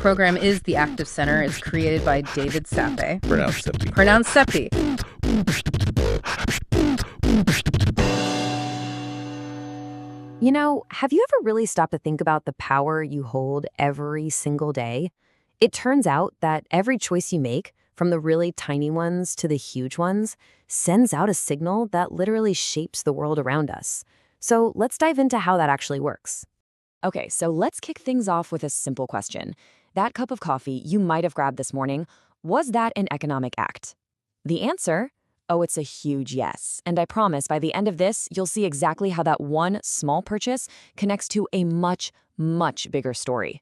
program is The Active Center. It's created by David Sape. Pronounced Seppi. Pronounced Seppi. You know, have you ever really stopped to think about the power you hold every single day? It turns out that every choice you make, from the really tiny ones to the huge ones, sends out a signal that literally shapes the world around us. So let's dive into how that actually works. Okay, so let's kick things off with a simple question. That cup of coffee you might have grabbed this morning, was that an economic act? The answer? Oh, it's a huge yes. And I promise by the end of this, you'll see exactly how that one small purchase connects to a much, much bigger story.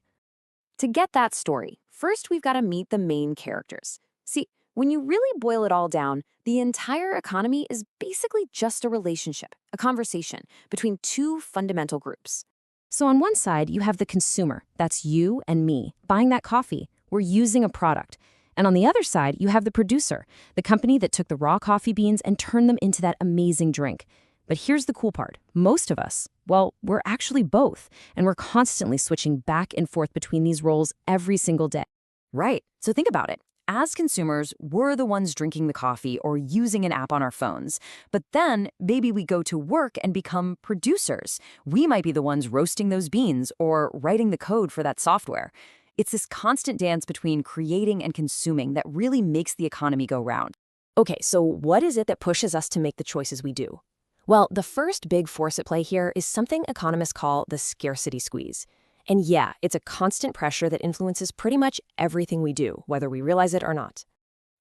To get that story, first we've got to meet the main characters. See, when you really boil it all down, the entire economy is basically just a relationship, a conversation between two fundamental groups. So on one side, you have the consumer, that's you and me, buying that coffee. We're using a product. And on the other side, you have the producer, the company that took the raw coffee beans and turned them into that amazing drink. But here's the cool part. Most of us, well, we're actually both, and we're constantly switching back and forth between these roles every single day. Right. So think about it. As consumers, we're the ones drinking the coffee or using an app on our phones. But then maybe we go to work and become producers. We might be the ones roasting those beans or writing the code for that software. It's this constant dance between creating and consuming that really makes the economy go round. Okay, so what is it that pushes us to make the choices we do? Well, the first big force at play here is something economists call the scarcity squeeze. And yeah, it's a constant pressure that influences pretty much everything we do, whether we realize it or not.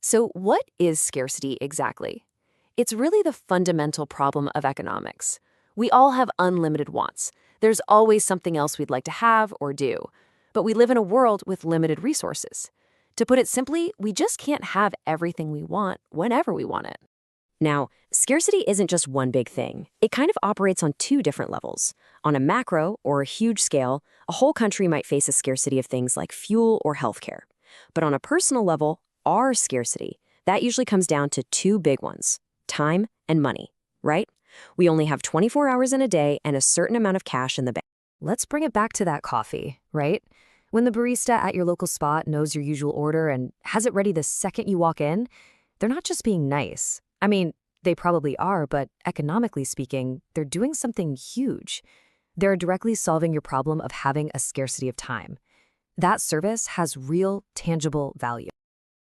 So what is scarcity exactly? It's really the fundamental problem of economics. We all have unlimited wants. There's always something else we'd like to have or do. But we live in a world with limited resources. To put it simply, we just can't have everything we want whenever we want it. Now, scarcity isn't just one big thing. It kind of operates on two different levels. On a macro or a huge scale, a whole country might face a scarcity of things like fuel or healthcare. But on a personal level, our scarcity, that usually comes down to two big ones: time and money, right? We only have 24 hours in a day and a certain amount of cash in the bank. Let's bring it back to that coffee, right? When the barista at your local spot knows your usual order and has it ready the second you walk in, they're not just being nice. I mean, they probably are, but economically speaking, they're doing something huge. They're directly solving your problem of having a scarcity of time. That service has real, tangible value.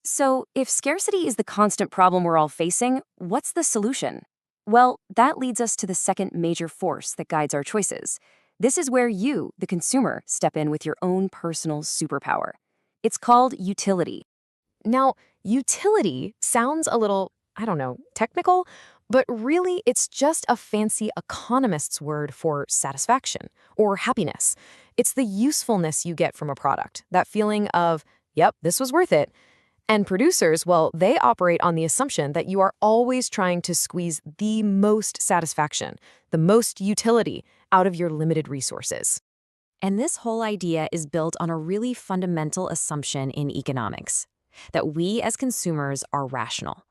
So, if scarcity is the constant problem we're all facing, what's the solution? Well, that leads us to the second major force that guides our choices. This is where you, the consumer, step in with your own personal superpower. It's called utility. Now, utility sounds a little, technical, but really it's just a fancy economist's word for satisfaction or happiness. It's the usefulness you get from a product, that feeling of, yep, this was worth it. And producers, well, they operate on the assumption that you are always trying to squeeze the most satisfaction, the most utility out of your limited resources. And this whole idea is built on a really fundamental assumption in economics, that we as consumers are rational.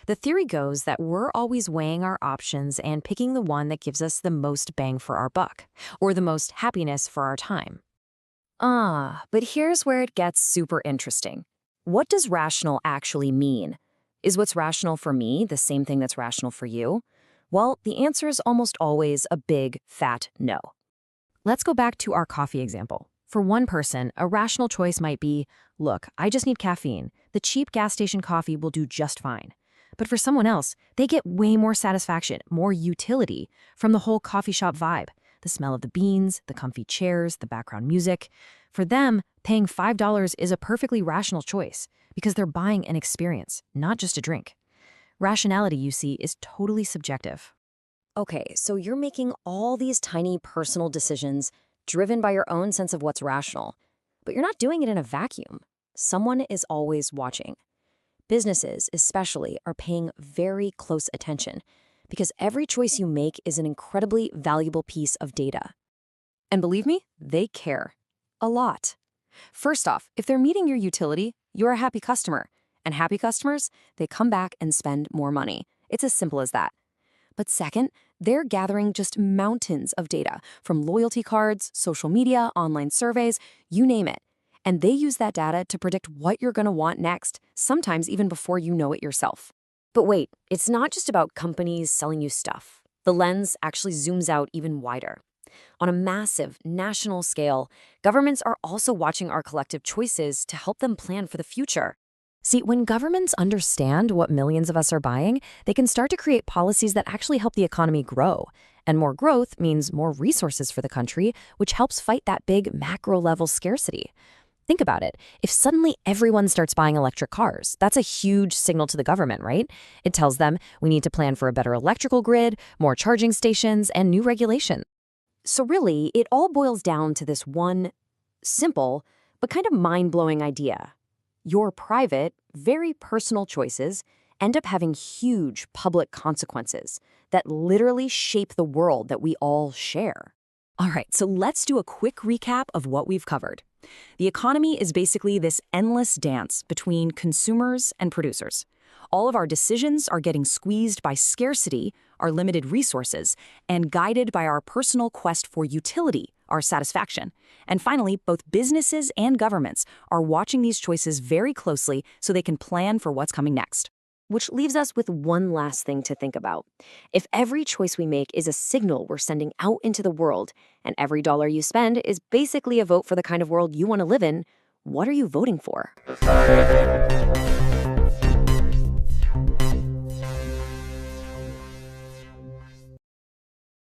The theory goes that we're always weighing our options and picking the one that gives us the most bang for our buck, or the most happiness for our time. But here's where it gets super interesting. What does rational actually mean? Is what's rational for me the same thing that's rational for you? Well, the answer is almost always a big, fat no. Let's go back to our coffee example. For one person, a rational choice might be, look, I just need caffeine. The cheap gas station coffee will do just fine. But for someone else, they get way more satisfaction, more utility from the whole coffee shop vibe. The smell of the beans, the comfy chairs, the background music. For them, paying $5 is a perfectly rational choice because they're buying an experience, not just a drink. Rationality, you see, is totally subjective. Okay, so you're making all these tiny personal decisions driven by your own sense of what's rational, but you're not doing it in a vacuum. Someone is always watching. Businesses, especially, are paying very close attention because every choice you make is an incredibly valuable piece of data. And believe me, they care. A lot. First off, if they're meeting your utility, you're a happy customer. And happy customers, they come back and spend more money. It's as simple as that. But second, they're gathering just mountains of data from loyalty cards, social media, online surveys, you name it. And they use that data to predict what you're going to want next, sometimes even before you know it yourself. But wait, it's not just about companies selling you stuff. The lens actually zooms out even wider. On a massive national scale, governments are also watching our collective choices to help them plan for the future. See, when governments understand what millions of us are buying, they can start to create policies that actually help the economy grow. And more growth means more resources for the country, which helps fight that big macro-level scarcity. Think about it. If suddenly everyone starts buying electric cars, that's a huge signal to the government, right? It tells them we need to plan for a better electrical grid, more charging stations, and new regulations. So really, it all boils down to this one simple but kind of mind-blowing idea. Your private, very personal choices end up having huge public consequences that literally shape the world that we all share. All right, so let's do a quick recap of what we've covered. The economy is basically this endless dance between consumers and producers. All of our decisions are getting squeezed by scarcity, our limited resources, and guided by our personal quest for utility, our satisfaction. And finally, both businesses and governments are watching these choices very closely so they can plan for what's coming next. Which leaves us with one last thing to think about. If every choice we make is a signal we're sending out into the world, and every dollar you spend is basically a vote for the kind of world you want to live in, what are you voting for?